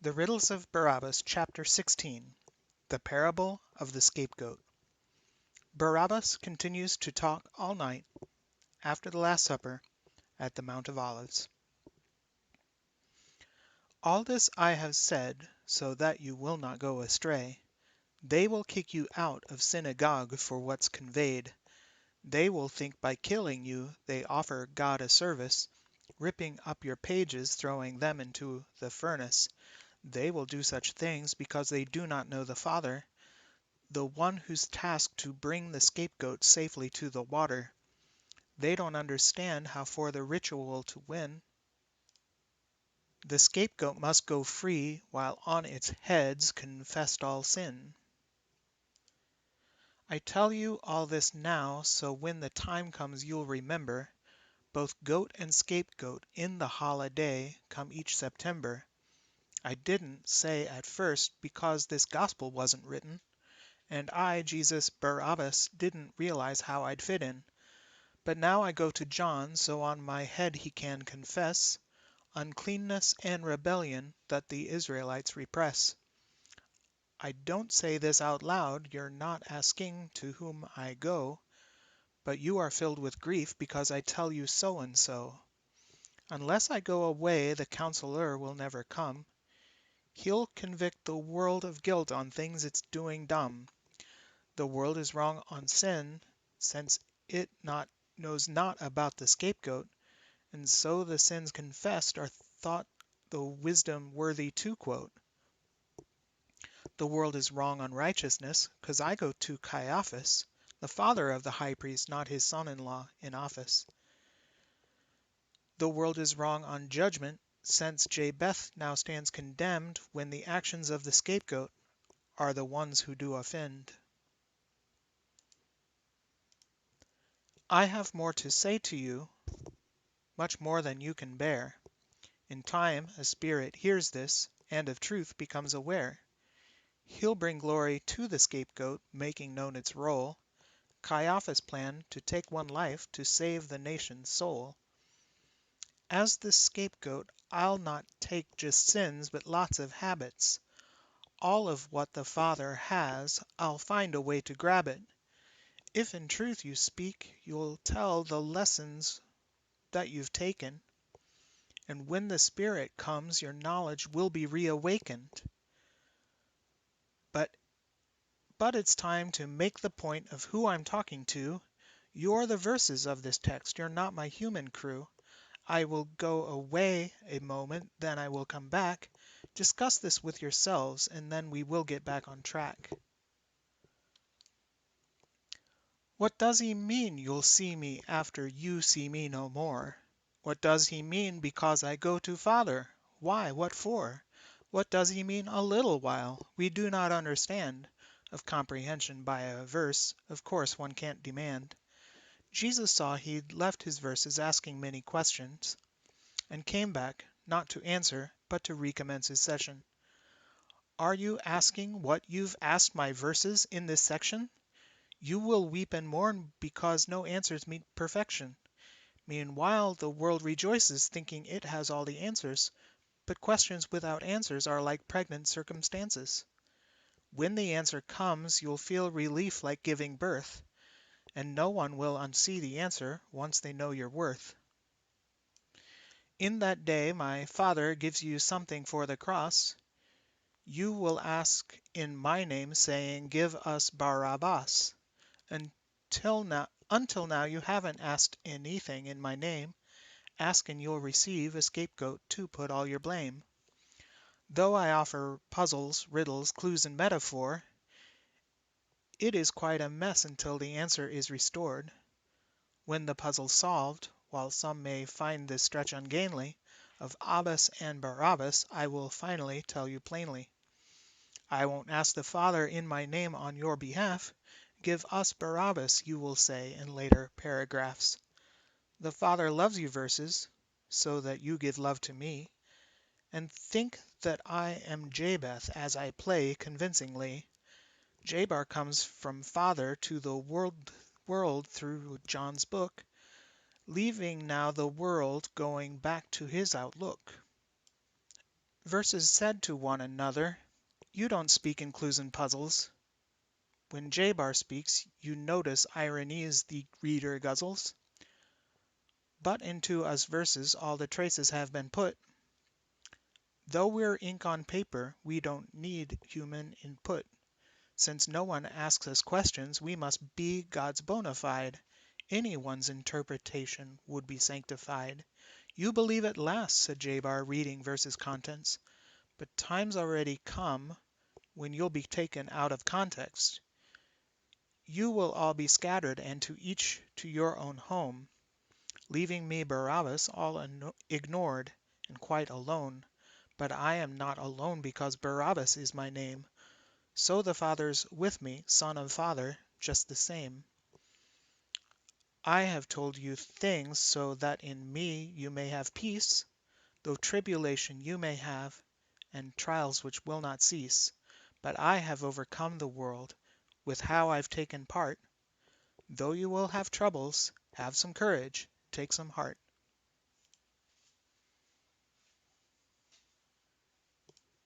The Riddles of Barabbas, Chapter 16. The Parable of the Scapegoat. Barabbas continues to talk all night, after the Last Supper, at the Mount of Olives. All this I have said, so that you will not go astray. They will kick you out of synagogue for what's conveyed. They will think by killing you they offer God a service, ripping up your pages, throwing them into the furnace. They will do such things because they do not know the Father, the one who's tasked to bring the scapegoat safely to the water. They don't understand how for the ritual to win, the scapegoat must go free while on its heads confessed all sin. I tell you all this now, so when the time comes you'll remember, both goat and scapegoat in the holiday come each September. I didn't say at first because this gospel wasn't written, and I, Jesus Barabbas, didn't realize how I'd fit in. But now I go to John, so on my head he can confess uncleanness and rebellion that the Israelites repress. I don't say this out loud, you're not asking to whom I go, but you are filled with grief because I tell you so and so. Unless I go away, the counselor will never come. He'll convict the world of guilt on things it's doing dumb. The world is wrong on sin, since it not knows not about the scapegoat, and so the sins confessed are thought the wisdom worthy to quote. The world is wrong on righteousness, 'cause I go to Caiaphas, the father of the high priest, not his son-in-law in office. The world is wrong on judgment, since Japheth now stands condemned when the actions of the scapegoat are the ones who do offend. I have more to say to you, much more than you can bear. In time a spirit hears this, and of truth becomes aware. He'll bring glory to the scapegoat, making known its role, Caiaphas' plan to take one life to save the nation's soul. As the scapegoat, I'll not take just sins, but lots of habits. All of what the Father has, I'll find a way to grab it. If in truth you speak, you'll tell the lessons that you've taken, and when the Spirit comes, your knowledge will be reawakened. But it's time to make the point of who I'm talking to. You're the verses of this text, you're not my human crew. I will go away a moment, then I will come back. Discuss this with yourselves, and then we will get back on track. What does he mean, you'll see me after you see me no more? What does he mean, because I go to Father? Why, what for? What does he mean, a little while? We do not understand. Of comprehension by a verse, of course one can't demand. Jesus saw he'd left his verses asking many questions, and came back, not to answer, but to recommence his session. Are you asking what you've asked my verses in this section? You will weep and mourn because no answers meet perfection. Meanwhile, the world rejoices, thinking it has all the answers, but questions without answers are like pregnant circumstances. When the answer comes, you'll feel relief like giving birth, and no one will unsee the answer once they know your worth. In that day my Father gives you something for the cross. You will ask in my name, saying, "Give us Barabbas." Until now you haven't asked anything in my name. Ask and you'll receive a scapegoat to put all your blame. Though I offer puzzles, riddles, clues, and metaphor, it is quite a mess until the answer is restored. When the puzzle's solved, while some may find this stretch ungainly, of Abbas and Barabbas I will finally tell you plainly. I won't ask the Father in my name on your behalf. Give us Barabbas, you will say in later paragraphs. The Father loves you verses, so that you give love to me, and think that I am Japheth as I play convincingly. Jabar comes from Father to the world through John's book, leaving now the world going back to his outlook. Verses said to one another, "You don't speak in clues and puzzles." When J-Bar speaks, you notice ironies the reader guzzles. But into us verses all the traces have been put. Though we're ink on paper, we don't need human input. Since no one asks us questions, we must be God's bona fide. Anyone's interpretation would be sanctified. "You believe at last," said J-Bar, reading verses' contents. "But time's already come when you'll be taken out of context. You will all be scattered, and to each to your own home, leaving me, Barabbas, all ignored and quite alone. But I am not alone, because Barabbas is my name. So the Father's with me, son of Father, just the same. I have told you things so that in me you may have peace, though tribulation you may have, and trials which will not cease. But I have overcome the world with how I've taken part. Though you will have troubles, have some courage, take some heart."